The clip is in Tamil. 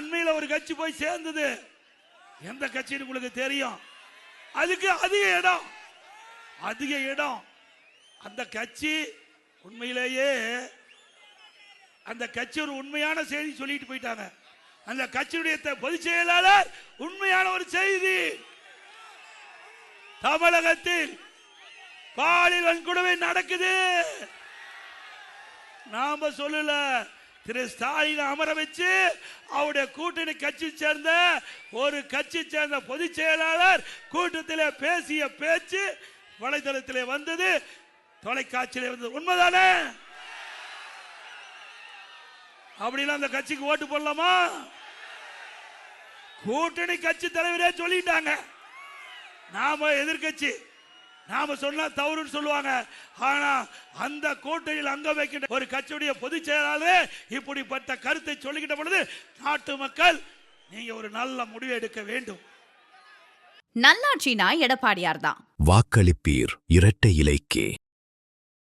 அண்மையில் ஒரு கட்சி போய் சேர்ந்தது. எந்த கட்சின்னு உங்களுக்கு தெரியும். அதுக்கு அதிக இடம் அந்த கட்சி. உண்மையிலேயே அந்த கட்சி ஒரு உண்மையான செய்தி சொல்லிட்டு போயிட்டாங்க. அந்த கட்சியுடைய பொதுச் செயலாளர் உண்மையான ஒரு செய்தி, தமிழகத்தில் பாலியல் வன்கொடுமை நடக்குது. நாம சொல்லல, திரு ஸ்டாலின் அமர வச்சு அவருடைய கூட்டணி கட்சி சேர்ந்த ஒரு கட்சி சேர்ந்த பொதுச் செயலாளர் கூட்டத்தில் பேசிய பேச்சு வலைதளத்திலே வந்தது, தொலைக்காட்சியிலே வந்தது. உண்மைதானே? அப்படின்னா அந்த கட்சிக்கு ஓட்டு போடலாமா? கூட்டணி கட்சி தலைவரே சொல்லிட்டாங்க. நாம எதிர்கட்சி, நாம சொன்னா தவறுன்னு சொல்லுவாங்க. ஆனா அந்த கூட்டணியில் அங்க வைக்கின்ற ஒரு கட்சியுடைய பொதுச் செயலாளர் இப்படிப்பட்ட கருத்தை சொல்லிக்கிட்ட பொழுது நாட்டு மக்கள் நீங்க ஒரு நல்ல முடிவை எடுக்க வேண்டும். நல்லாட்சினா எடப்பாடியார் தான். வாக்களிப்பீர் இரட்டை இலைக்கே.